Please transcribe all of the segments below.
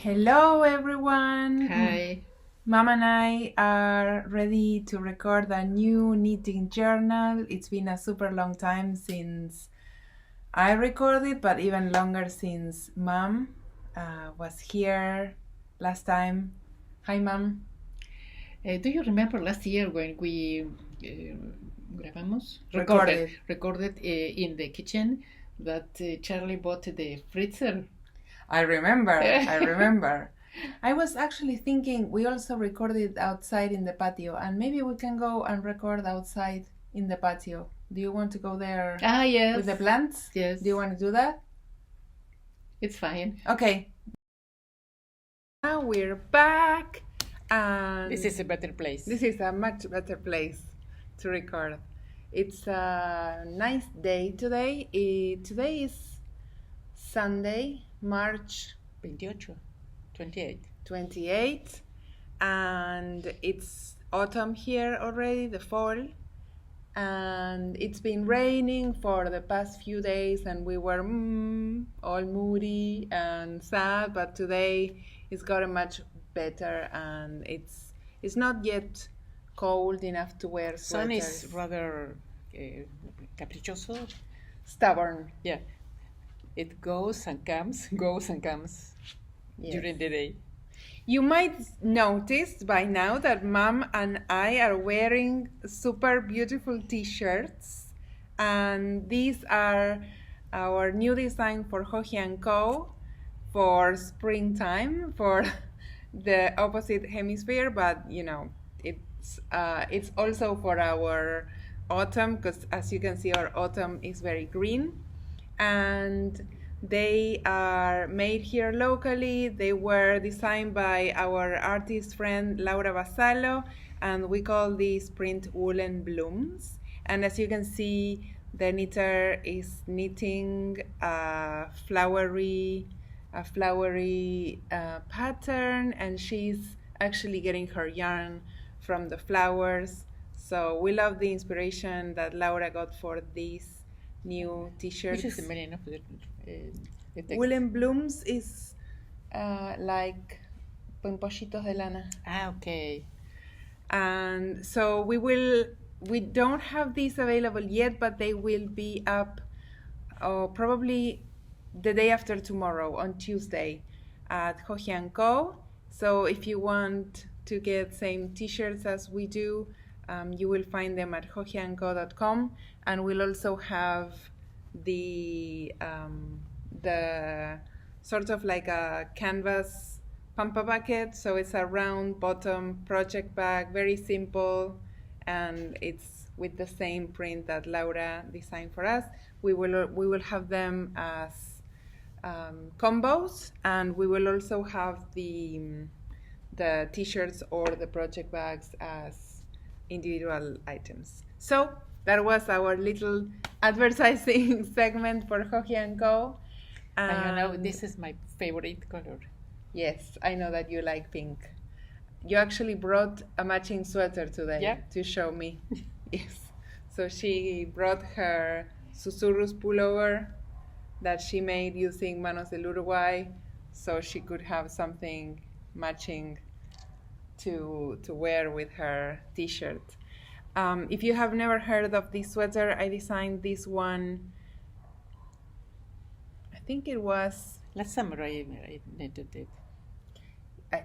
Hello everyone! Hi. Mom and I are ready to record a new knitting journal. It's been a super long time since I recorded, but even longer since Mom was here last time. Hi Mom! Do you remember last year when we grabamos? Recorded. Recorded in the kitchen that Charlie bought the freezer? I remember. I was actually thinking we also recorded outside in the patio, and maybe we can go and record outside in the patio. Do you want to go there Yes. with the plants? Yes. Do you want to do that? It's fine. Okay. Now we're back, and This is a better place. this is a much better place to record. It's a nice day today. Today is Sunday, March 28, and it's autumn here already, the fall, and it's been raining for the past few days, and we were all moody and sad, but today it's gotten much better, and it's not yet cold enough to wear sweaters. Sun is rather caprichoso. Stubborn. Yeah. It goes and comes Yes. during the day. You might notice by now that Mom and I are wearing super beautiful t-shirts, and these are our new design for Joji & Co. for springtime, for the opposite hemisphere, but you know, it's also for our autumn, because as you can see, our autumn is very green, and they are made here locally. They were designed by our artist friend Laura Vassallo, and we call these print woolen blooms. And as you can see, the knitter is knitting a flowery pattern, and she's actually getting her yarn from the flowers. So we love the inspiration that Laura got for these new t-shirts. Which is the meaning of the text? Woolen blooms is like pompochitos de lana. Okay. And so we don't have these available yet, but they will be up probably the day after tomorrow, on Tuesday, at Joji & Co. So if you want to get same t-shirts as we do, you will find them at jojiandco.com, and we'll also have the sort of like a canvas pampa bucket. So it's a round bottom project bag, very simple, and it's with the same print that Laura designed for us. We will have them as combos, and we will also have the t-shirts or the project bags as individual items. So that was our little advertising segment for Joji & Co. And you know, this is my favorite color. Yes, I know that you like pink. You actually brought a matching sweater today to show me. Yes. So she brought her Susurrus pullover that she made using Manos del Uruguay, so she could have something matching to wear with her t-shirt. If you have never heard of this sweater, I designed this one, I think it was last summer I knitted it.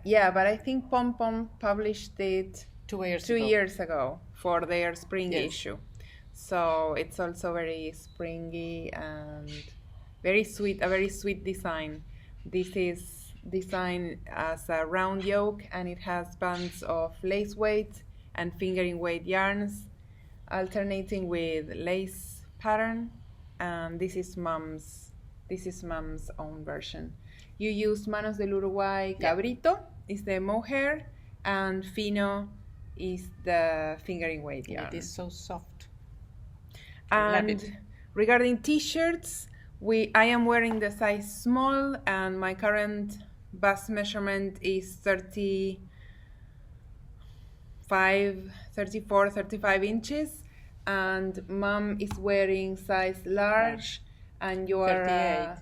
Yeah, but I think Pompom published it 2 years two ago. years ago for their spring issue. So it's also very springy and very sweet, a very sweet design. This is designed as a round yoke, and it has bands of lace weight and fingering weight yarns alternating with lace pattern, and this is Mom's own version. You use Manos del Uruguay Cabrito is the mohair, and Fino is the fingering weight yarn. It is so soft. And regarding t-shirts, I am wearing the size small, and my current bust measurement is 35 inches, and Mom is wearing size large, and you are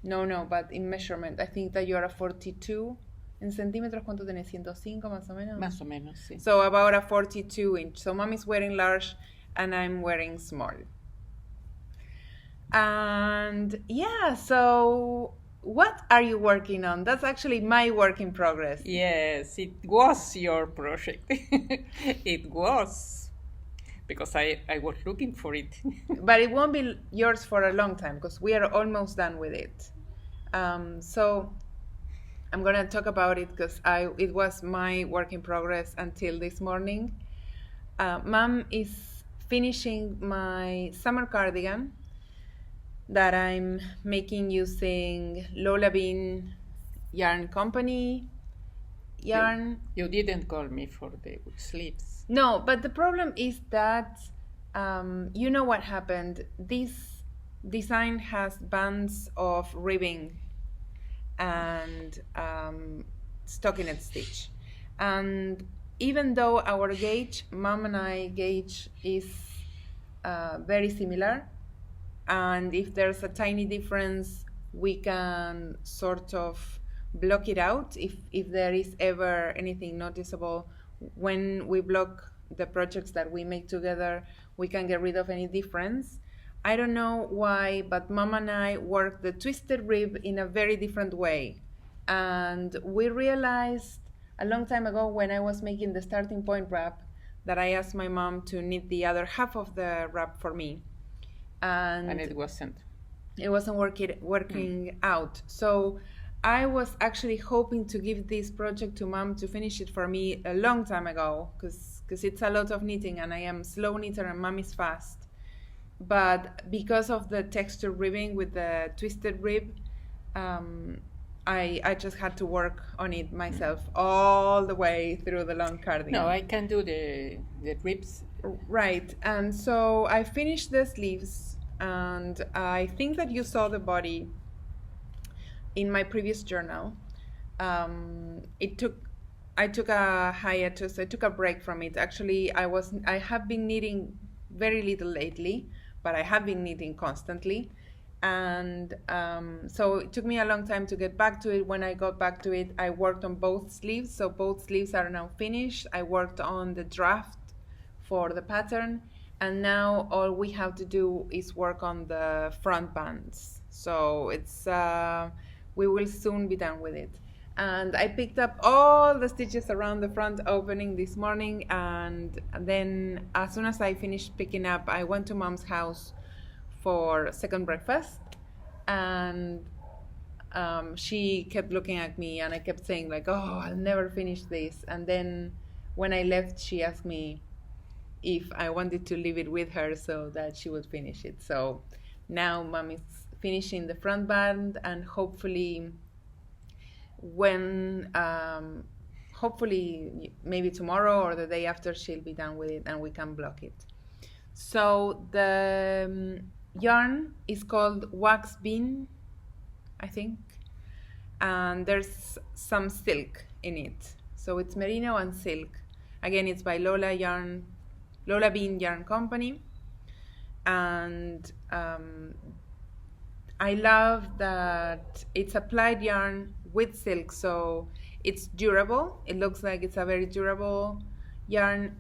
No, but in measurement, I think that you're a 42. En centímetros, ¿cuánto tenés? 105 más o menos? Más o menos, sí. So about a 42 inch. So mom is wearing large and I'm wearing small. And yeah, so what are you working on? That's actually my work in progress. Yes, it was your project. It was. Because I was looking for it. But it won't be yours for a long time because we are almost done with it. So I'm going to talk about it because it was my work in progress until this morning. Mom is finishing my summer cardigan that I'm making using Lola Bean Yarn Company yarn. You didn't call me for the sleeves. No, but the problem is that you know what happened. This design has bands of ribbing and stockinette stitch, and even though our gauge, mom and I gauge, is very similar, and if there's a tiny difference we can sort of block it out if there is ever anything noticeable. When we block the projects that we make together, we can get rid of any difference. I don't know why, but mom and I work the twisted rib in a very different way. And we realized a long time ago when I was making the starting point wrap that I asked my mom to knit the other half of the wrap for me. And it wasn't. It wasn't working out. So I was actually hoping to give this project to mom to finish it for me a long time ago because it's a lot of knitting and I am slow knitter and mom is fast. But because of the texture ribbing with the twisted rib, I just had to work on it myself all the way through the long cardigan. No, I can do the ribs. Right, and so I finished the sleeves, and I think that you saw the body in my previous journal. I took a hiatus. I took a break from it. Actually, I have been knitting very little lately, but I have been knitting constantly, and so it took me a long time to get back to it. When I got back to it, I worked on both sleeves, so both sleeves are now finished. I worked on the draft for the pattern, and now all we have to do is work on the front bands. So it's we will soon be done with it. And I picked up all the stitches around the front opening this morning, and then as soon as I finished picking up, I went to mom's house for second breakfast, and she kept looking at me and I kept saying like, oh, I'll never finish this. And then when I left, she asked me if I wanted to leave it with her so that she would finish it. So now mom is finishing the front band, and hopefully maybe tomorrow or the day after she'll be done with it and we can block it. So the yarn is called Wax Bean, I think, and there's some silk in it. So it's merino and silk. Again, it's by Lola Bean Yarn Company, and I love that it's applied yarn with silk, so it's durable. It looks like it's a very durable yarn,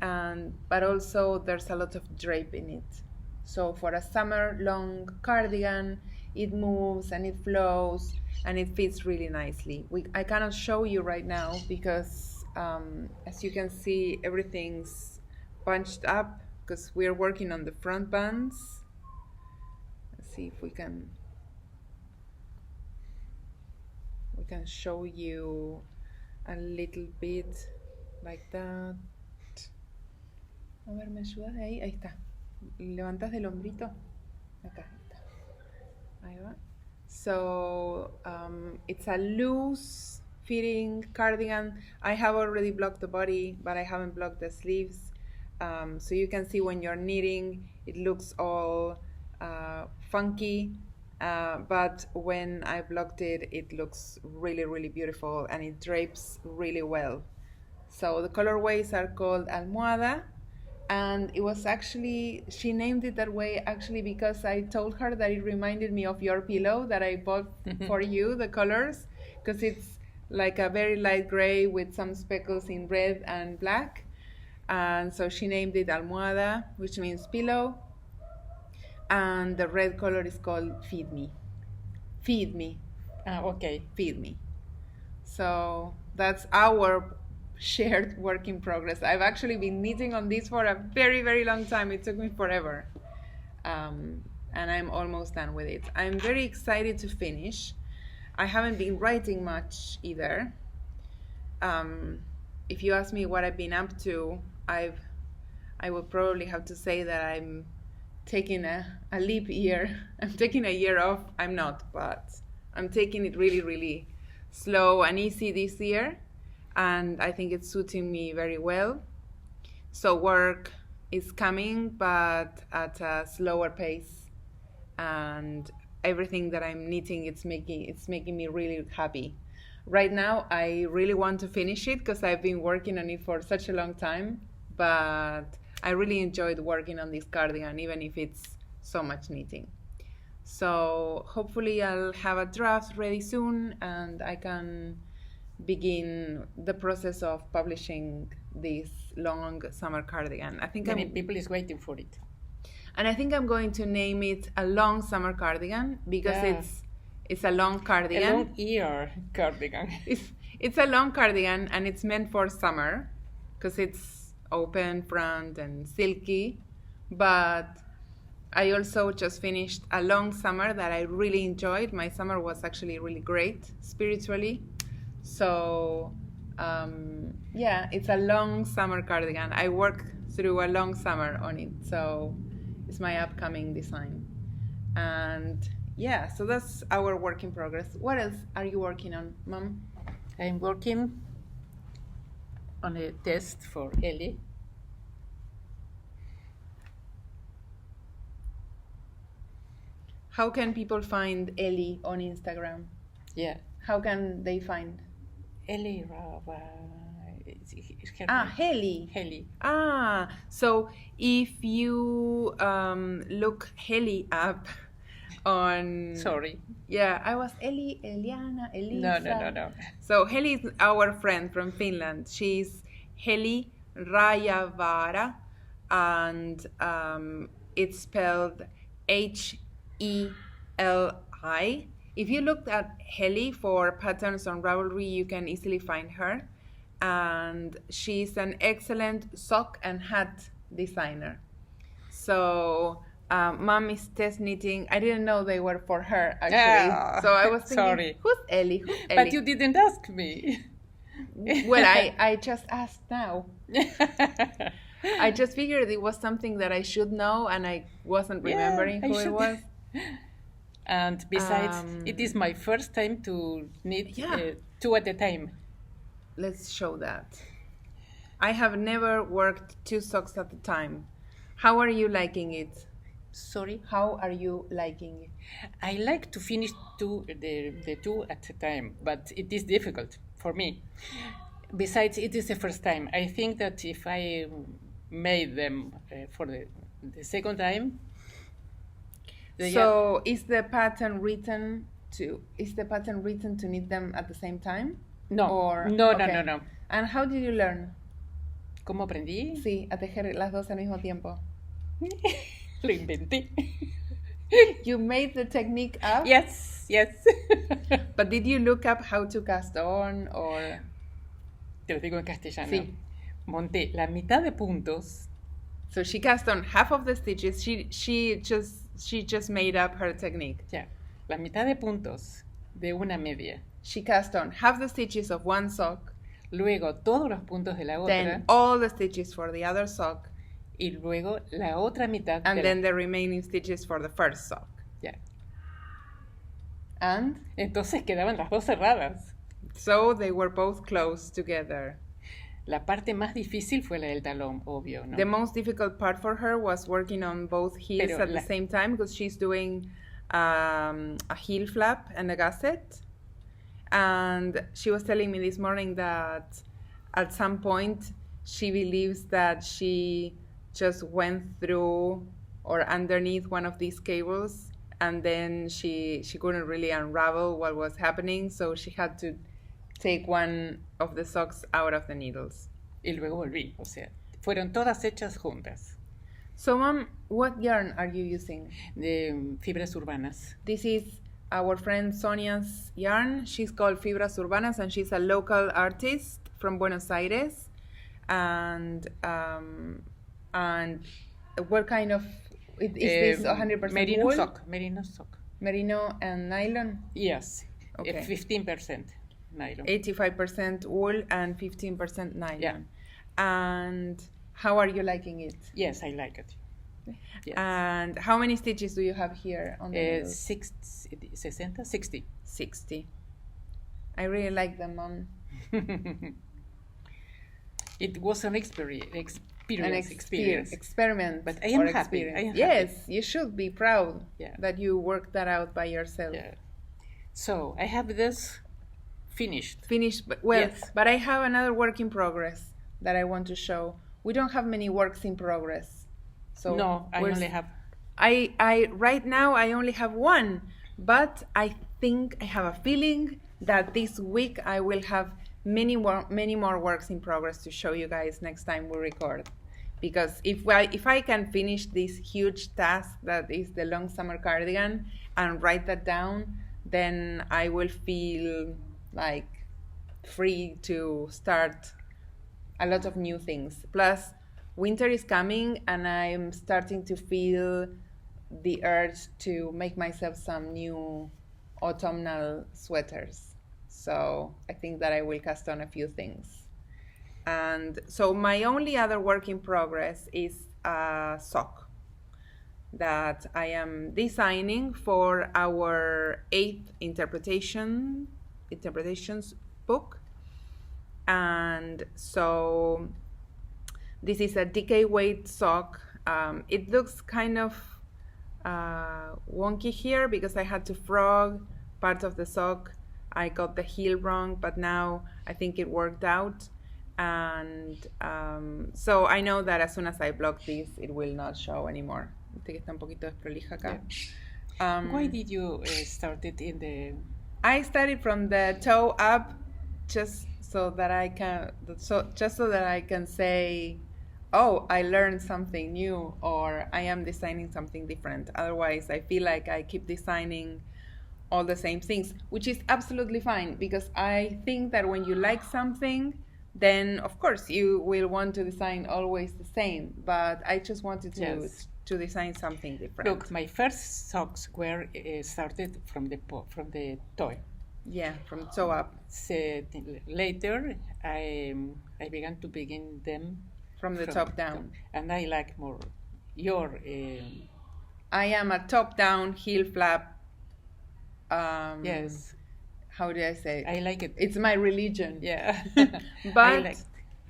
but also there's a lot of drape in it. So for a summer long cardigan, it moves and it flows and it fits really nicely. I cannot show you right now because as you can see, everything's bunched up because we're working on the front bands. Let's see if we can show you a little bit like that. A ver, ¿me ayudas de ahí? Ahí está. Levantas del hombrito. Acá está. Ahí va. So it's a loose fitting cardigan. I have already blocked the body, but I haven't blocked the sleeves. So you can see when you're knitting, it looks all funky. But when I blocked it, it looks really, really beautiful and it drapes really well. So the colorways are called Almohada And it was actually, she named it that way actually because I told her that it reminded me of your pillow that I bought for you, the colors, because it's like a very light gray with some speckles in red and black. And so she named it almohada, which means pillow. And the red color is called feed me. Feed me. Okay. Feed me. So that's our shared work in progress. I've actually been knitting on this for a very, very long time. It took me forever. And I'm almost done with it. I'm very excited to finish. I haven't been writing much either. If you ask me what I've been up to, I would probably have to say that I'm taking a leap year. I'm taking a year off. I'm not, but I'm taking it really, really slow and easy this year. And I think it's suiting me very well. So work is coming, but at a slower pace. And everything that I'm knitting, it's making me really happy. Right now, I really want to finish it because I've been working on it for such a long time. But I really enjoyed working on this cardigan, even if it's so much knitting. So hopefully I'll have a draft ready soon and I can begin the process of publishing this long summer cardigan. I think Many people is waiting for it. And I think I'm going to name it a long summer cardigan because it's a long cardigan. A long ear cardigan. It's a long cardigan and it's meant for summer because it's open front and silky. But I also just finished a long summer that I really enjoyed. My summer was actually really great spiritually. So, it's a long summer cardigan. I worked through a long summer on it. So it's my upcoming design. And so that's our work in progress. What else are you working on, Mom? I'm working on a test for Ellie. How can people find Ellie on Instagram? Yeah. How can they find? Ellie. Heli. Heli. So if you look Heli up on... Sorry. Yeah, I was Eli, Eliana, Elisa. No. So Heli is our friend from Finland. She's Heli Rajavara, and it's spelled Heli. If you looked at Heli for patterns on Ravelry, you can easily find her. And she's an excellent sock and hat designer. So Mom is test knitting. I didn't know they were for her, actually. So I was thinking, sorry. Who's Ellie? But you didn't ask me. Well, I just asked now. I just figured it was something that I should know, and I wasn't remembering who it was. And besides, it is my first time to knit two at a time. Let's show that. I have never worked 2 socks at a time. How are you liking it? Sorry? How are you liking it? I like to finish the two at a time, but it is difficult for me. Besides, it is the first time. I think that if I made them for the second time... So is the pattern written to knit them at the same time? No. No. And how did you learn? ¿Cómo aprendí? Sí, a tejer las dos al mismo tiempo. Lo inventé. You made the technique up? Yes. But did you look up how to cast on or? Te lo digo en castellano. Sí. Monté la mitad de puntos. So she cast on half of the stitches. She just made up her technique. Yeah. La mitad de puntos de una media. She cast on half the stitches of one sock. Luego todos los puntos de la otra. Then all the stitches for the other sock. Y luego la otra mitad. And then the remaining stitches for the first sock. Yeah. And? Entonces quedaban las dos cerradas. So they were both closed together. La parte más difícil fue la del talón, obvio, ¿no? The most difficult part for her was working on both heels at the same time because she's doing a heel flap and a gusset. And she was telling me this morning that at some point she believes that she just went through or underneath one of these cables, and then she couldn't really unravel what was happening, so she had to take one of the socks out of the needles. Y luego volví, o sea, fueron todas hechas juntas. So, Mom, what yarn are you using? De Fibras Urbanas. This is our friend Sonia's yarn. She's called Fibras Urbanas, and she's a local artist from Buenos Aires. And what kind of is this 100% merino wool? Merino sock. Merino and nylon? Yes. Okay. 15% nylon. 85% wool and 15% nylon. Yeah. And how are you liking it? Yes, I like it. Yes. And how many stitches do you have here on the needle? 60. 60. I really like them, Mom. It was an experience. Experiment. But I am happy. Yes, you should be proud Yeah. that you worked that out by yourself. Yeah. So I have this finished. Yes. But I have another work in progress that I want to show. We don't have many works in progress. So no, I only have. I right now I only have one, but I think I have a feeling that this week I will have many more works in progress to show you guys next time we record. Because if I can finish this huge task that is the long summer cardigan and write that down, then I will feel like free to start a lot of new things. Plus, winter is coming and I'm starting to feel the urge to make myself some new autumnal sweaters. So I think that I will cast on a few things. And so my only other work in progress is a sock that I am designing for our 8th interpretations book. And so this is a DK weight sock. It looks kind of wonky here because I had to frog part of the sock. I got the heel wrong, but now I think it worked out. And so I know that as soon as I block this, it will not show anymore. Este que está un poquito desprolija acá. Why did you start it in the... I started from the toe up just so that I can say, oh, I learned something new, or I am designing something different. Otherwise, I feel like I keep designing all the same things, which is absolutely fine, because I think that when you like something, then of course you will want to design always the same. But I just wanted to design something different. Look, my first socks were started from the toe. Yeah, from toe up. So, later, I began to begin them from the top down. And I like more your... I am a top-down heel flap. Yes. How do I say it? I like it. It's my religion. Yeah. But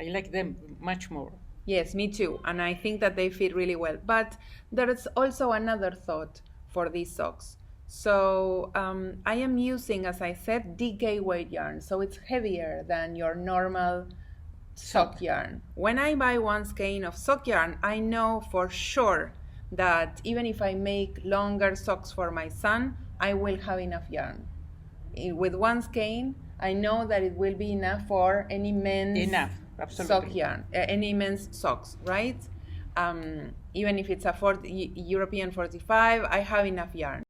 I like them much more. Yes, me too. And I think that they fit really well. But there's also another thought for these socks. So I am using, as I said, DK weight yarn. So it's heavier than your normal sock yarn. When I buy one skein of sock yarn, I know for sure that even if I make longer socks for my son, I will have enough yarn. With one skein, I know that it will be enough for any men's sock yarn, any men's socks, right? Even if it's a European 45, I have enough yarn.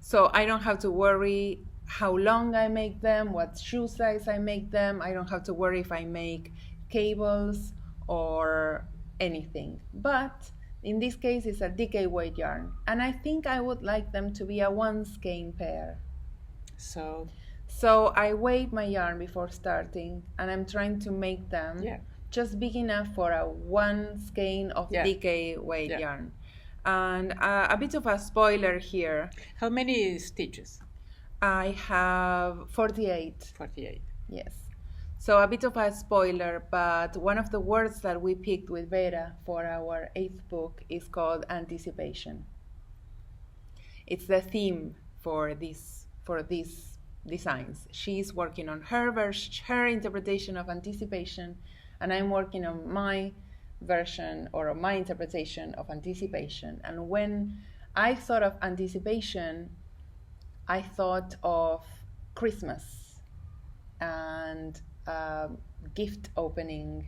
So I don't have to worry how long I make them, what shoe size I make them. I don't have to worry if I make cables or anything. But in this case, it's a DK weight yarn. And I think I would like them to be a one skein pair. So I weighed my yarn before starting, and I'm trying to make them just big enough for a one skein of DK weight yarn. And a bit of a spoiler here. How many stitches? I have 48. 48. Yes. So a bit of a spoiler, but one of the words that we picked with Vera for our 8th book is called anticipation. It's the theme for these designs. She's working on her interpretation of anticipation, and I'm working on my version or my interpretation of anticipation. And when I thought of anticipation, I thought of Christmas and gift opening,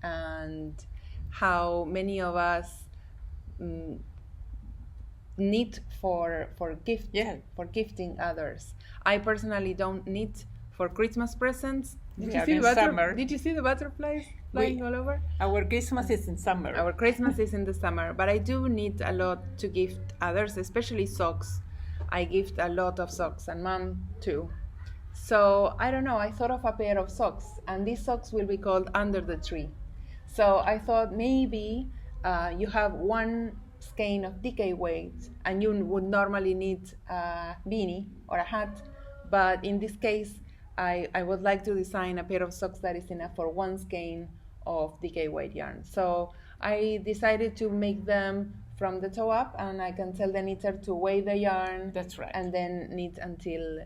and how many of us need for gifting others. I personally don't need for Christmas presents. Did you see the butterflies flying all over? Our Christmas is in summer. Our Christmas is in the summer, but I do need a lot to gift others, especially socks. I gift a lot of socks, and Mom too. So I don't know, I thought of a pair of socks, and these socks will be called Under the Tree. So I thought maybe you have one skein of decay weight, and you would normally need a beanie or a hat, but in this case I would like to design a pair of socks that is enough for one skein of decay weight yarn. So I decided to make them from the toe up, and I can tell the knitter to weigh the yarn. That's right. And then knit until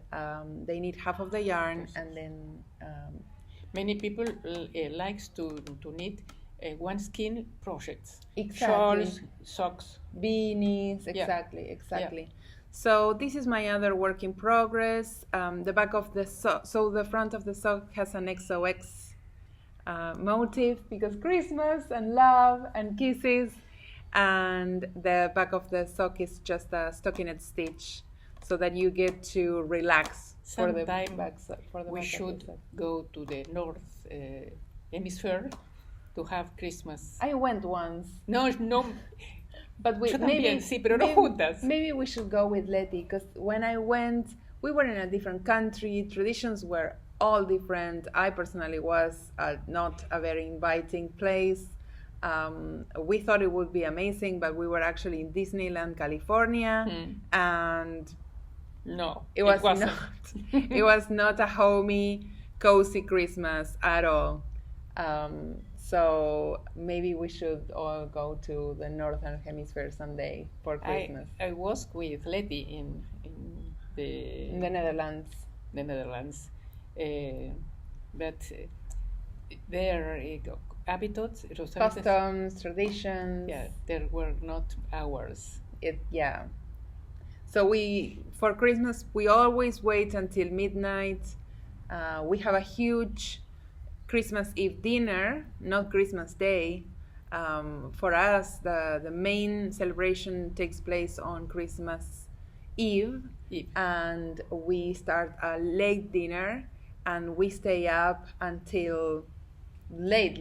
they knit half of the yarn, and then many people likes to knit one skein projects. Exactly. Shawls, socks, beanies. Exactly. Yeah. So this is my other work in progress. The back of the so the front of the sock has an XOX motif, because Christmas and love and kisses, and the back of the sock is just a stockinette stitch, so that you get to relax. Sometime we should go to the North Hemisphere to have Christmas. I went once. No. But maybe we should go with Letty, because when I went, we were in a different country. Traditions were all different. I personally was not a very inviting place. We thought it would be amazing, but we were actually in Disneyland, California, and no, it was not. It was not a homey, cozy Christmas at all. So maybe we should all go to the Northern Hemisphere someday for Christmas. I was with Letty in the Netherlands. But their habitats, customs, traditions. Yeah, they were not ours. So for Christmas we always wait until midnight. We have a huge Christmas Eve dinner, not Christmas Day. For us, the main celebration takes place on Christmas Eve, and we start a late dinner, and we stay up until late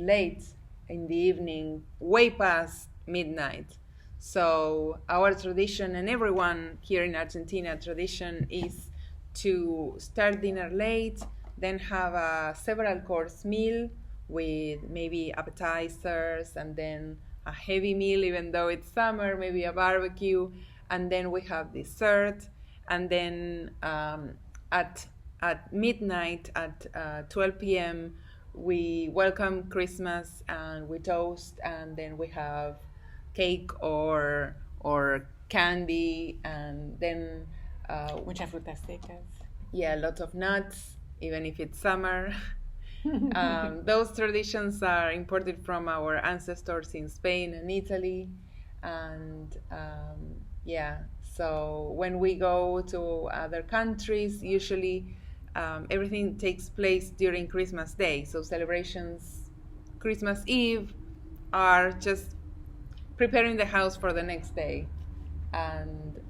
in the evening, way past midnight. So our tradition, and everyone here in Argentina tradition, is to start dinner late, then have a several course meal with maybe appetizers, and then a heavy meal, even though it's summer, maybe a barbecue, and then we have dessert, and then at midnight, at 12 p.m., we welcome Christmas and we toast, and then we have cake or candy, and then muchas frutas secas. Yeah, lots of nuts, even if it's summer. Those traditions are imported from our ancestors in Spain and Italy, and so when we go to other countries, usually everything takes place during Christmas Day. So celebrations Christmas Eve are just preparing the house for the next day, and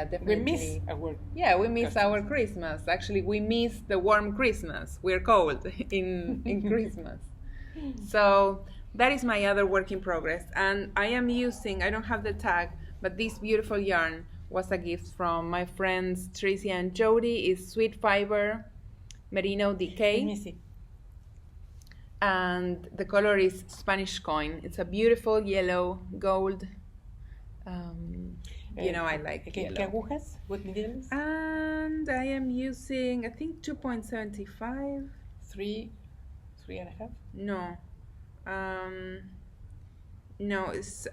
definitely we miss our Christmas. Actually, we miss the warm Christmas. We're cold in Christmas. So that is my other work in progress, and I don't have the tag, but this beautiful yarn was a gift from my friends Tracy and Jody. It's Sweet Fiber Merino Decay, and the color is Spanish Coin. It's a beautiful yellow gold. I like yellow. ¿Qué agujas? What needles? And I am using, I think, 2.75. 3.5? No. No, it's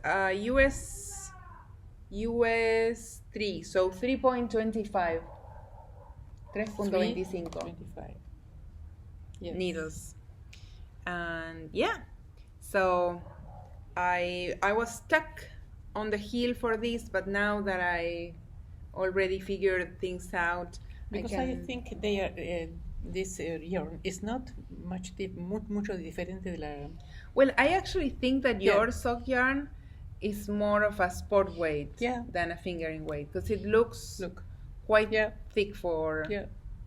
US 3, so 3.25. 3.25. Yes. Needles. And so I was stuck on the heel for this, but now that I already figured things out, Because I think they are, this yarn is not mucho diferente de la... Well, I actually think that Yeah. your sock yarn is more of a sport weight Yeah. than a fingering weight, because it looks Look. quite Yeah. thick for Yeah.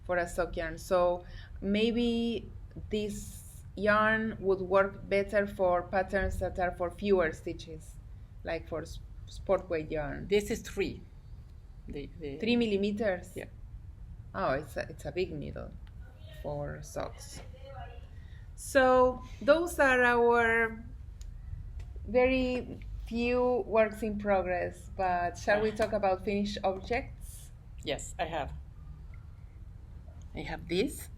a sock yarn. So maybe this yarn would work better for patterns that are for fewer stitches, like for sport weight yarn. This is 3. 3 millimeters. Yeah. Oh, it's a big needle for socks. So those are our very few works in progress. But shall we talk about finished objects? Yes, I have. I have this.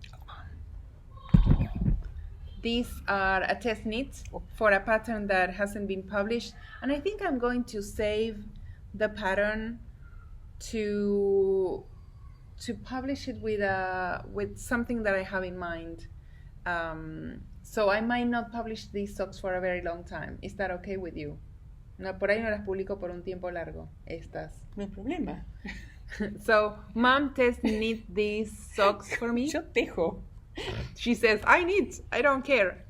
These are a test knit for a pattern that hasn't been published, and I think I'm going to save the pattern to publish it with something that I have in mind. So I might not publish these socks for a very long time. Is that okay with you? No, por ahí no las publico por un tiempo largo, estas. No hay problema. So Mom test knit these socks for me. Yo tejo. She says, I knit, I don't care.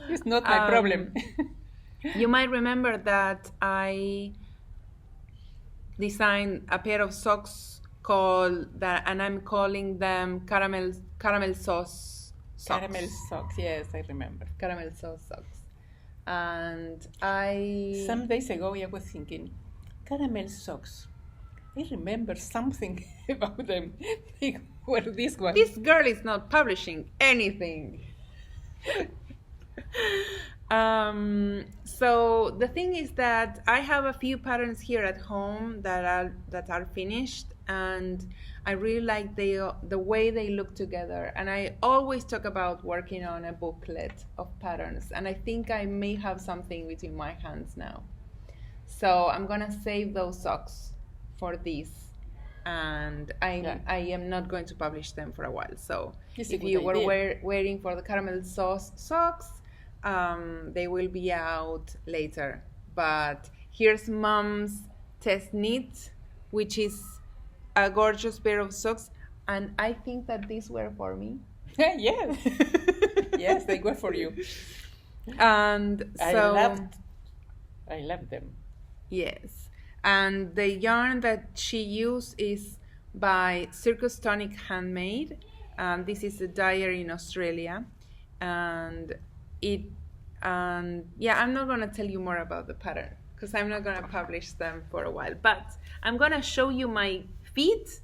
It's not my problem. You might remember that I designed a pair of socks and I'm calling them caramel sauce socks. Caramel socks, yes, I remember. Caramel sauce socks. And Some days ago I was thinking, caramel socks. I remember something about them. They were this one. This girl is not publishing anything. So the thing is that I have a few patterns here at home that are finished, and I really like the way they look together. And I always talk about working on a booklet of patterns, and I think I may have something between my hands now. So I'm gonna save those socks for this, and I am not going to publish them for a while. So if you were waiting for the caramel sauce socks, they will be out later. But here's Mom's test knit, which is a gorgeous pair of socks, and I think that these were for me. Yes. Yes, they were for you. And so I loved them. Yes. And the yarn that she used is by Circus Tonic Handmade. This is a dyer in Australia. And I'm not going to tell you more about the pattern because I'm not going to publish them for a while. But I'm going to show you my feet.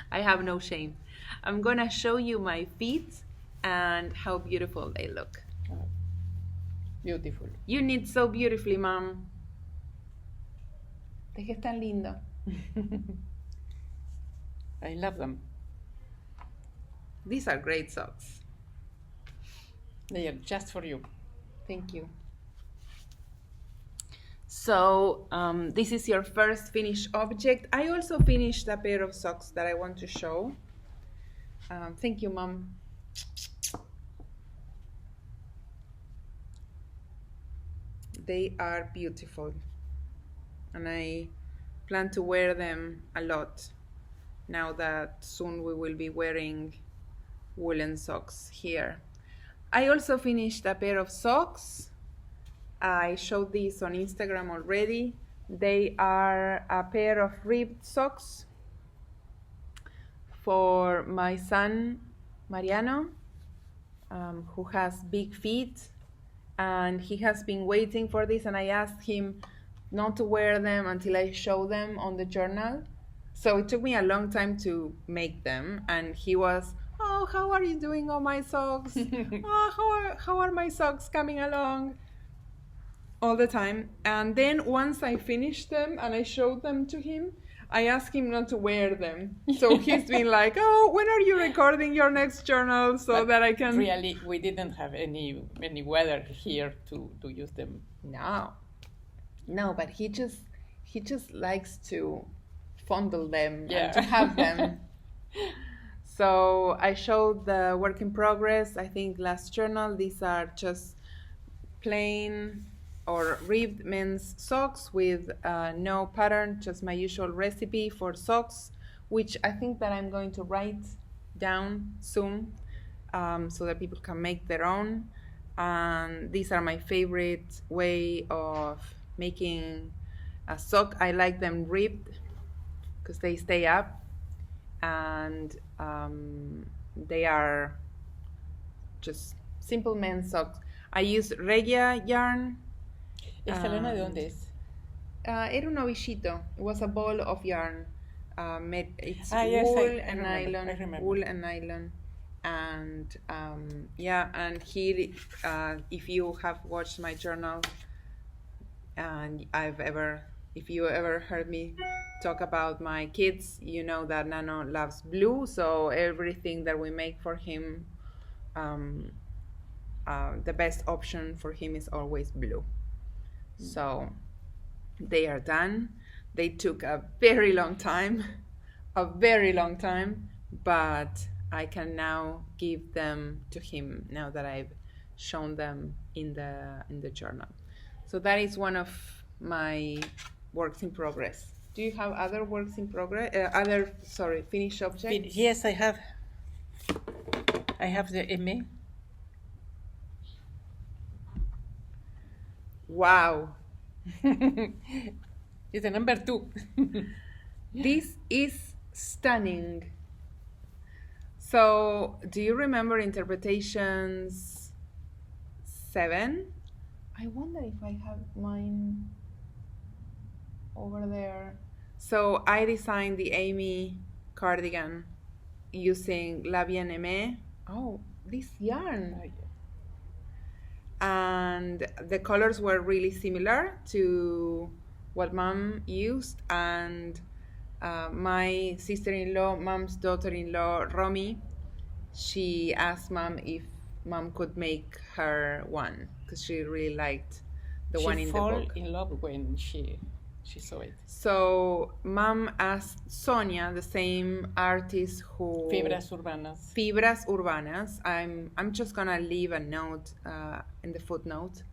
I have no shame. I'm going to show you my feet and how beautiful they look. Beautiful. You knit so beautifully, Mom. Tejes tan lindo. I love them. These are great socks. They are just for you. Thank you. So this is your first finished object. I also finished a pair of socks that I want to show. Thank you, Mom. They are beautiful, and I plan to wear them a lot now that soon we will be wearing woolen socks here. I also finished a pair of socks. I showed these on Instagram already. They are a pair of ribbed socks for my son Mariano, who has big feet. And he has been waiting for this, and I asked him not to wear them until I show them on the journal. So it took me a long time to make them, and he was, oh, how are you doing on my socks? Oh, how are my socks coming along? All the time. And then once I finished them and I showed them to him, I asked him not to wear them. So he's been like, oh, when are you recording your next journal so that I can... Really, we didn't have any weather here to use them. No, but he just likes to fondle them and to have them. So I showed the work in progress, I think last journal. These are just plain or ribbed men's socks with no pattern, just my usual recipe for socks, which I think that I'm going to write down soon so that people can make their own. And these are my favorite way of making a sock. I like them ribbed because they stay up, and they are just simple men's socks. I use Regia yarn. ¿Esta lana de dónde es? Era un ovillito. It was a ball of yarn. It's Yes, wool I and remember, nylon. I remember. Wool and nylon. And and here, if you have watched my journal, and if you ever heard me talk about my kids, you know that Nano loves blue. So everything that we make for him, the best option for him is always blue. So they are done. They took a very long time, but I can now give them to him now that I've shown them in the journal. So that is one of my works in progress. Do you have other works in progress? Finished objects? Yes, I have. I have the Aimée. Wow. It's the number 2. This is stunning. So, do you remember interpretations 7? I wonder if I have mine over there. So, I designed the Aimée cardigan using La Bien-Aimée. Oh, this yarn. And the colors were really similar to what Mom used, and my sister-in-law, Mom's daughter-in-law, Romi, she asked Mom if Mom could make her one because she really liked the one in the book. She fell in love when she saw it. So Mom asked Sonia, the same artist who Fibras Urbanas. Fibras Urbanas. I'm just gonna leave a note in the footnote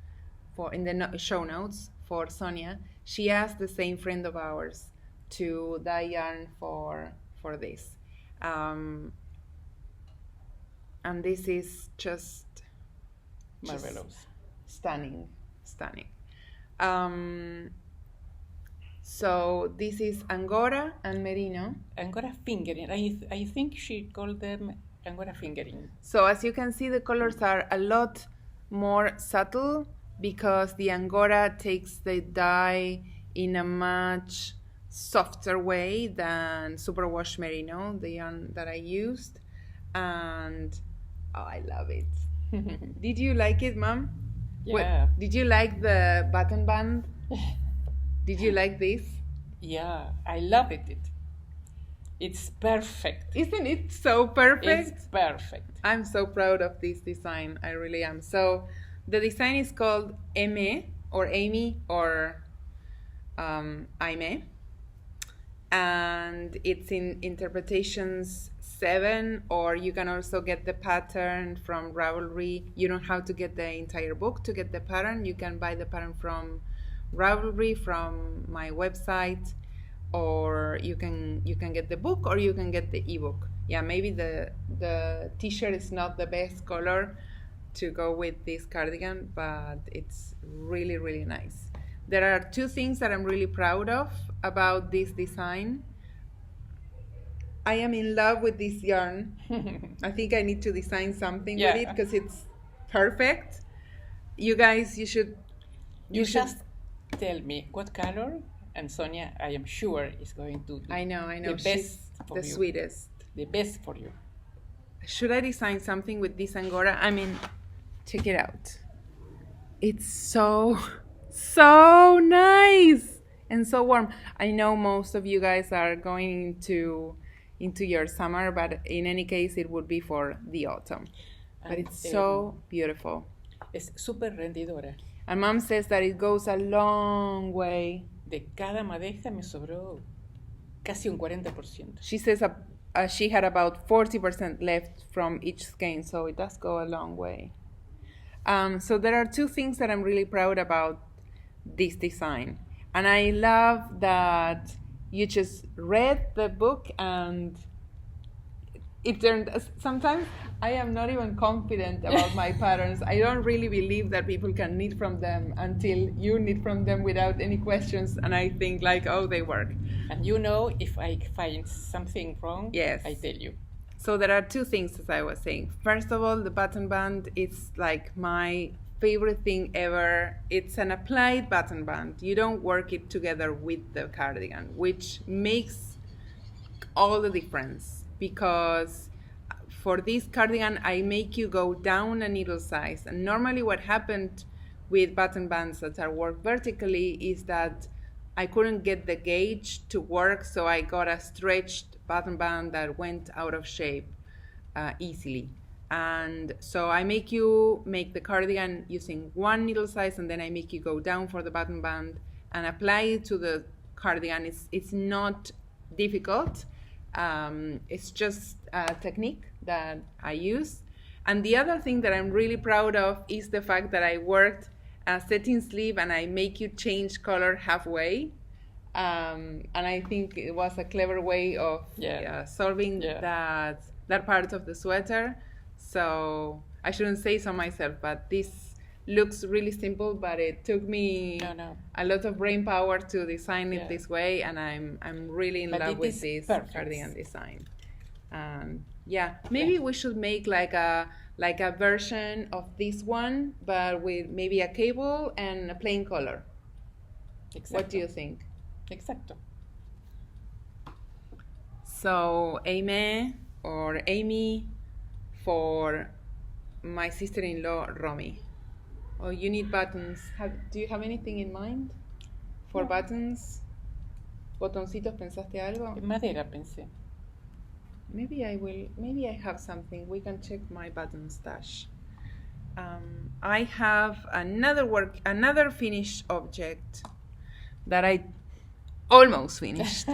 in the show notes for Sonia. She asked the same friend of ours to dye yarn for this, and this is just Marvelous. Stunning. So this is Angora and Merino. Angora fingering. I think she called them Angora fingering. So as you can see, the colors are a lot more subtle because the Angora takes the dye in a much softer way than Superwash Merino, the yarn that I used. And I love it. Did you like it, Mom? Yeah. Did you like the button band? Did you like this? Yeah, I love it. It's perfect. Isn't it so perfect? It's perfect. I'm so proud of this design. I really am. So the design is called Aimée or Aimée or Aimée. And it's in interpretations 7, or you can also get the pattern from Ravelry. You don't have to get the entire book to get the pattern. You can buy the pattern from Ravelry, from my website, or you can get the book, or you can get the ebook. Yeah, maybe the t-shirt is not the best color to go with this cardigan, but it's really, really nice. There are 2 things that I'm really proud of about this design. I am in love with this yarn. I think I need to design something with it because it's perfect. You guys, you should just tell me what color, and Sonia, I am sure, is going to do I know. the best for the you. Sweetest. The best for you. Should I design something with this Angora? I mean, check it out. It's so nice and so warm. I know most of you guys are going into your summer, but in any case, it would be for the autumn. But it's so beautiful. Es súper rendidora. And Mom says that it goes a long way. De cada madeja me sobró casi un 40%. She says she had about 40% left from each skein, so it does go a long way. So there are two things that I'm really proud about this design. And I love that you just read the book and it turned, sometimes I am not even confident about my patterns. I don't really believe that people can knit from them until you knit from them without any questions, and I think like, oh, they work. And if I find something wrong, yes, I tell you. So there are two things, as I was saying. First of all, the button band is like my favorite thing ever. It's an applied button band. You don't work it together with the cardigan, which makes all the difference, because for this cardigan I make you go down a needle size, and normally what happened with button bands that are worked vertically is that I couldn't get the gauge to work, so I got a stretched button band that went out of shape easily. And so I make you make the cardigan using one needle size, and then I make you go down for the button band and apply it to the cardigan. It's not difficult. It's just a technique that I use. And the other thing that I'm really proud of is the fact that I worked a satin sleeve and I make you change color halfway. And I think it was a clever way of solving that part of the sweater. So I shouldn't say so myself, but this looks really simple, but it took me a lot of brain power to design it this way, and I'm really in love with this cardigan design. Maybe we should make like a version of this one, but with maybe a cable and a plain color. Exacto. What do you think? Exacto. So Aimée or Amy for my sister-in-law Romi. Oh, you need buttons. Do you have anything in mind for buttons? Botoncitos, ¿pensaste algo? Madera pensé. Maybe I have something. We can check my button stash. I have another finished object that I almost finished.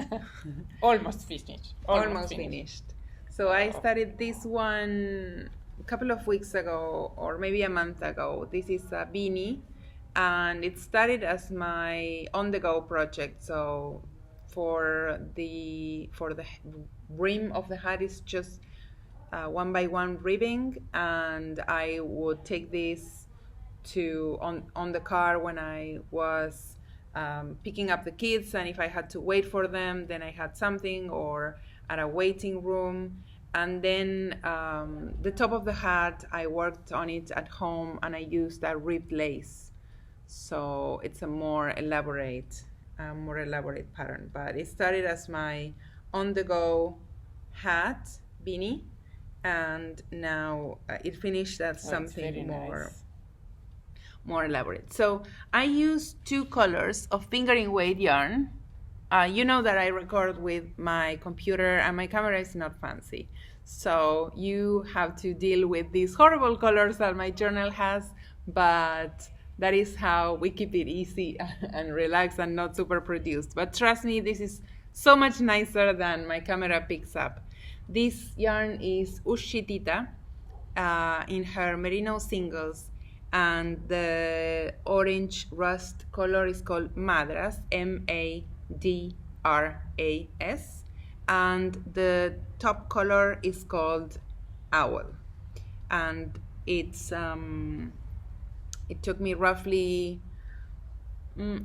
Almost finished. So I started this one a couple of weeks ago, or maybe a month ago. This is a beanie, and it started as my on-the-go project. So for the rim of the hat is just one by one ribbing, and I would take this on the car when I was picking up the kids, and if I had to wait for them, then I had something, or at a waiting room. And then the top of the hat, I worked on it at home, and I used a ribbed lace. So it's a more elaborate pattern. But it started as my on-the-go hat, beanie, and now it finished as something more elaborate. So I use two colors of fingering weight yarn. You know that I record with my computer and my camera is not fancy. So you have to deal with these horrible colors that my journal has, but that is how we keep it easy and relaxed and not super produced. But trust me, this is so much nicer than my camera picks up. This yarn is Ushitita in her merino singles, and the orange rust color is called Madras, MADRAS, and the top color is called Owl. And it's it took me roughly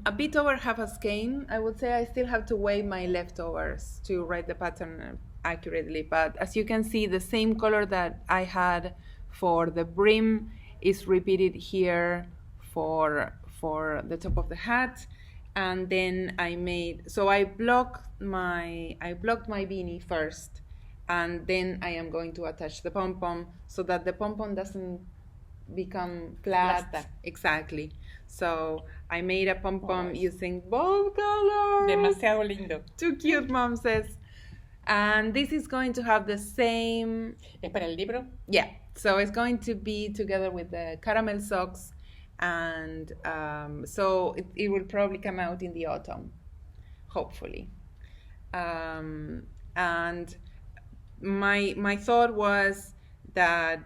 a bit over half a skein. I would say I still have to weigh my leftovers to write the pattern accurately, but as you can see, the same color that I had for the brim is repeated here for the top of the hat. And then I blocked my beanie first, and then I am going to attach the pom-pom so that the pom-pom doesn't become flat. Exactly. So I made a pom-pom using both colors. Demasiado lindo. Too cute, Mom says. And this is going to have the same... ¿Es para el libro? Yeah. So it's going to be together with the caramel socks, and so it will probably come out in the autumn, hopefully. And my thought was that,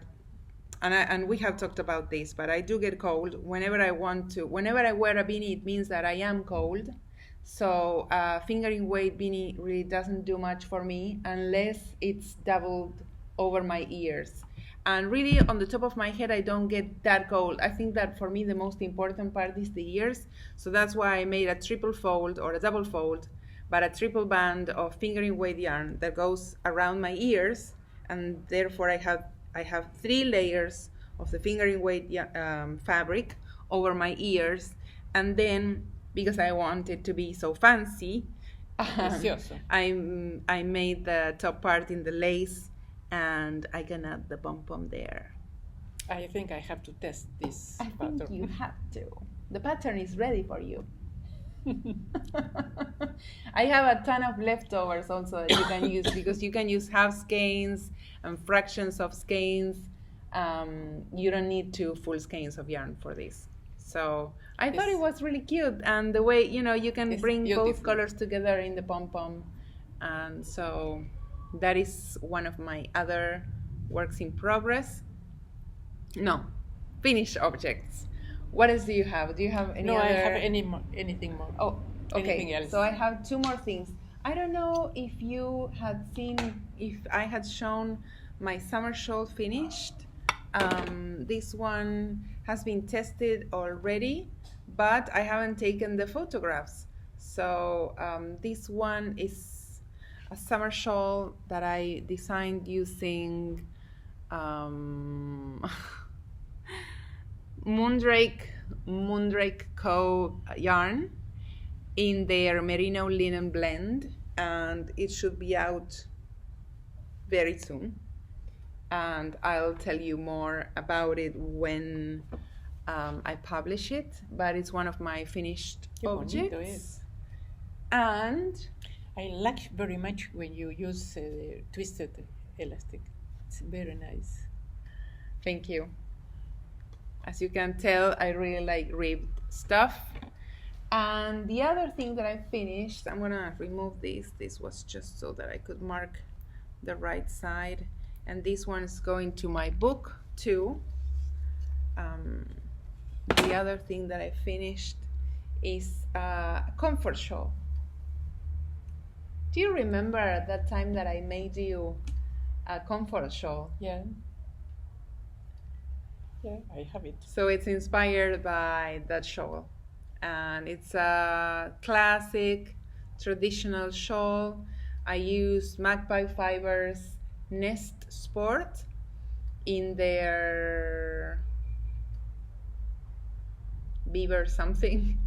and we have talked about this, but I do get cold whenever I want to. Whenever I wear a beanie, it means that I am cold. So fingering weight beanie really doesn't do much for me unless it's doubled over my ears. And really, on the top of my head, I don't get that cold. I think that for me, the most important part is the ears. So that's why I made a triple fold or a double fold, but a triple band of fingering weight yarn that goes around my ears, and therefore I have 3 layers of the fingering weight fabric over my ears, and then because I want it to be so fancy, I made the top part in the lace, and I can add the pom-pom there. I think I have to test this pattern. I think you have to. The pattern is ready for you. I have a ton of leftovers also that you can use, because you can use half skeins and fractions of skeins. You don't need 2 full skeins of yarn for this. So I thought it was really cute, and the way, you can bring both colors together in the pom-pom. And so that is one of my other works in progress. No, finished objects. What else do you have? Do you have any other? No, I have anything more. Oh, okay. Anything else? So I have 2 more things. I don't know if you had seen, if I had shown my summer shawl finished. This one has been tested already, but I haven't taken the photographs. So this one is a summer shawl that I designed using Moondrake Co. yarn in their merino linen blend, and it should be out very soon, and I'll tell you more about it when I publish it, but it's one of my finished objects. And I like very much when you use twisted elastic. It's very nice. Thank you. As you can tell, I really like ribbed stuff. And the other thing that I finished, I'm gonna remove this. This was just so that I could mark the right side. And this one is going to my book too. The other thing that I finished is a comfort shawl. Do you remember that time that I made you a comfort shawl? Yeah. Yeah, I have it. So it's inspired by that shawl, and it's a classic traditional shawl. I use magpie fibers Nest Sport in their beaver something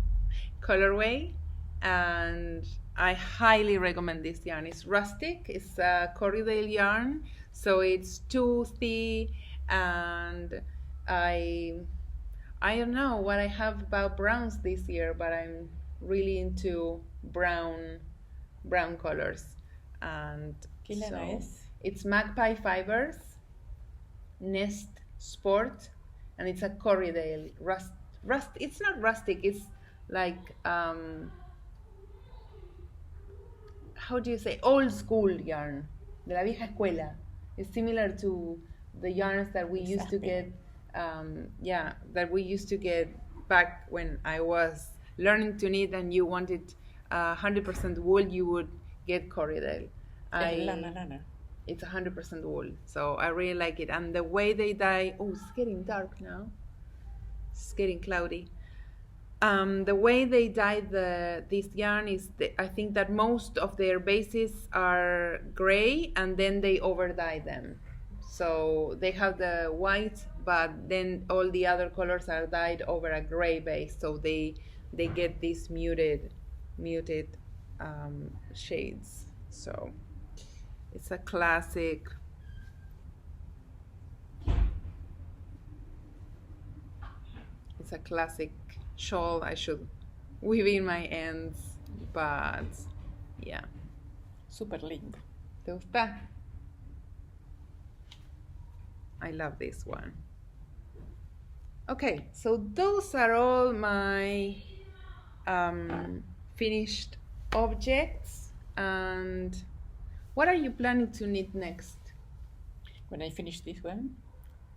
colorway, and I highly recommend this yarn. It's rustic, it's a Corriedale yarn, so it's toothy, and I don't know what I have about browns this year, but I'm really into brown colors. And so nice. It's magpie fibers, Nest Sport, and it's a Corriedale rust. It's not rustic. It's like how do you say, old school yarn, de la vieja escuela. It's similar to the yarns that we used to get. That we used to get back when I was learning to knit, and you wanted 100% wool, you would get Corriedale. It's 100% wool, so I really like it. And the way they dye, it's getting dark now. It's getting cloudy. The way they dye this yarn is, I think that most of their bases are gray, and then they over dye them. So they have the white, but then all the other colors are dyed over a gray base, so they get these muted shades. So it's a classic. It's a classic shawl. I should weave in my ends, but yeah. Super lindo. ¿Te gusta? I love this one. Okay, so those are all my finished objects. And What are you planning to knit next? When I finish this one,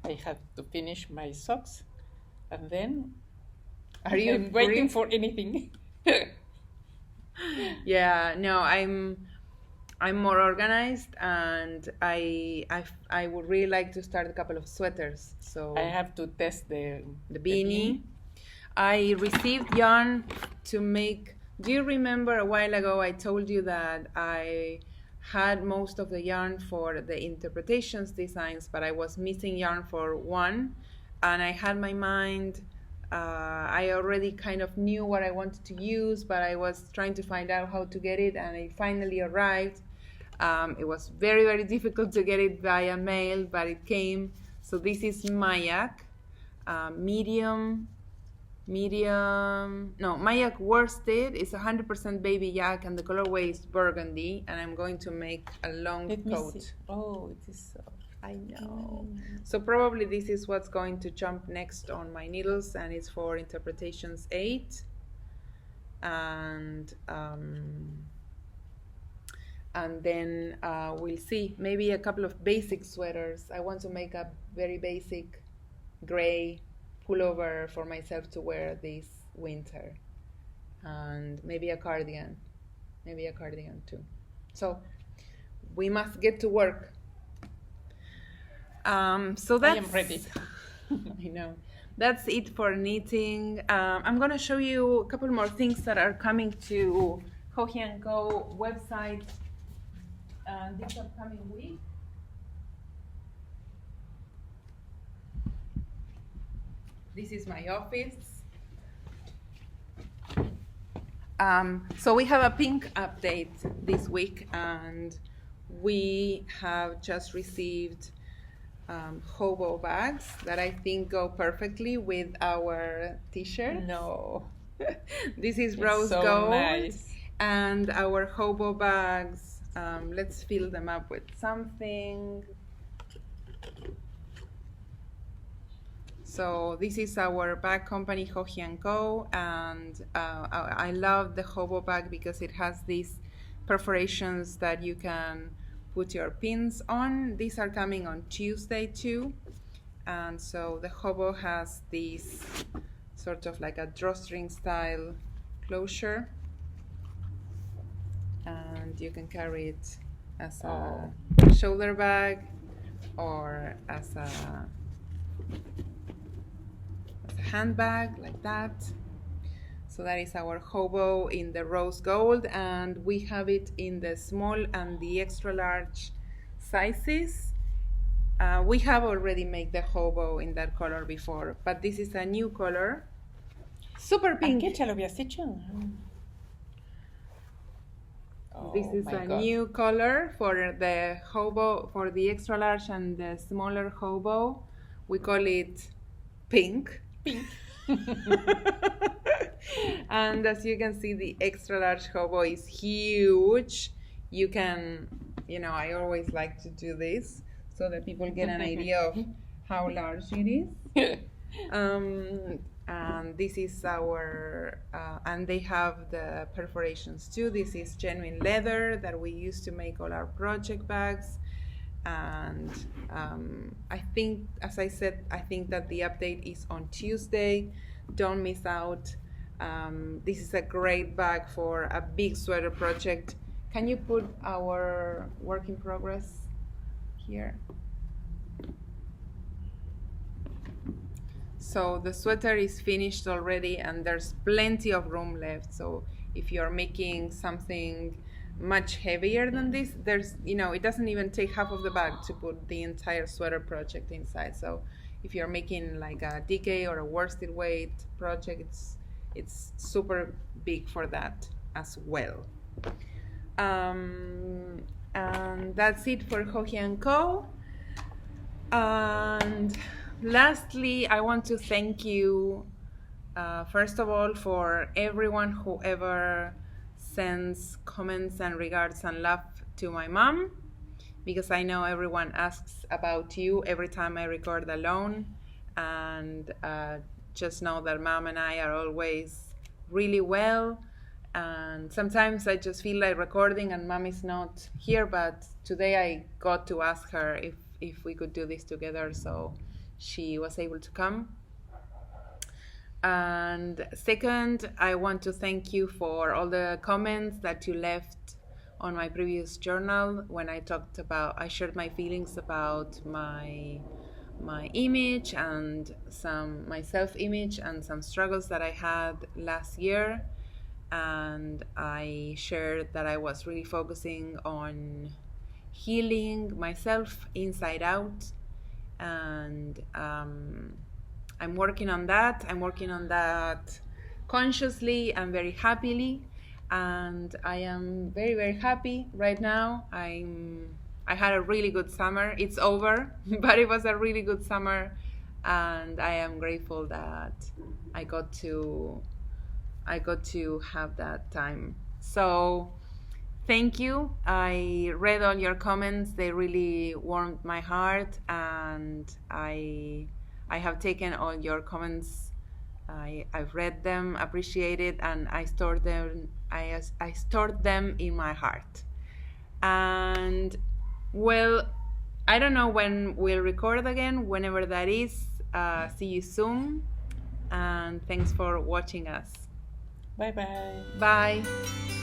I have to finish my socks, and then Are you I'm waiting for anything. Yeah, no, I'm more organized, and I would really like to start a couple of sweaters. So I have to test the beanie. I received yarn to make. Do you remember a while ago I told you that I had most of the yarn for the interpretations designs, but I was missing yarn for one, and I had my mind. I already kind of knew what I wanted to use, but I was trying to find out how to get it, and it finally arrived. It was very, very difficult to get it via mail, but it came. So this is Mayak, Mayak worsted. It's 100% baby yak, and the colorway is burgundy, and I'm going to make a long coat. Oh, it is so. I know. So probably this is what's going to jump next on my needles, and it's for interpretations 8. And then we'll see. Maybe a couple of basic sweaters. I want to make a very basic gray pullover for myself to wear this winter, and maybe a cardigan too. So we must get to work. So that's, I am ready. I know. That's it for knitting. I'm going to show you a couple more things that are coming to Joji & Co. website this upcoming week. This is my office. So we have a pink update this week, and we have just received hobo bags that I think go perfectly with our t-shirt. No. This is rose so gold. Nice. And our hobo bags, let's fill them up with something. So this is our bag company, Joji & Co. And I love the hobo bag because it has these perforations that you can put your pins on. These are coming on Tuesday too. And so the hobo has this sort of like a drawstring style closure. And you can carry it as a shoulder bag or as a handbag like that. So that is our hobo in the rose gold, and we have it in the small and the extra large sizes. We have already made the hobo in that color before, but this is a new color, super pink. ¿A qué ya lo habías hecho? This is a new color for the hobo, for the extra large and the smaller hobo. We call it pink. Pink. And as you can see, the extra large hobo is huge. You can, I always like to do this so that people get an idea of how large it is. And this is our, and they have the perforations too. This is genuine leather that we use to make all our project bags. And I think, as I said, I think that the update is on Tuesday. Don't miss out. This is a great bag for a big sweater project. Can you put our work in progress here? So the sweater is finished already, and there's plenty of room left. So if you're making something much heavier than this, there's, it doesn't even take half of the bag to put the entire sweater project inside. So if you're making like a DK or a worsted weight project, it's super big for that as well. And that's it for Joji & Co. And lastly, I want to thank you, first of all, for everyone who ever sends comments and regards and love to my mom, because I know everyone asks about you every time I record alone. And just know that mom and I are always really well. And sometimes I just feel like recording and mom is not here, but today I got to ask her if we could do this together, so she was able to come. And second, I want to thank you for all the comments that you left on my previous journal when I shared my feelings about my image and my self-image and some struggles that I had last year. And I shared that I was really focusing on healing myself inside out, and I'm working on that. I'm working on that consciously and very happily, and I am very, very happy right now. I had a really good summer. It's over, but it was a really good summer, and I am grateful that I got to have that time. So thank you. I read all your comments. They really warmed my heart, and I have taken all your comments. I've read them, appreciated, and I stored them. I stored them in my heart. And well, I don't know when we'll record again. Whenever that is. See you soon, and thanks for watching us. Bye bye. Bye.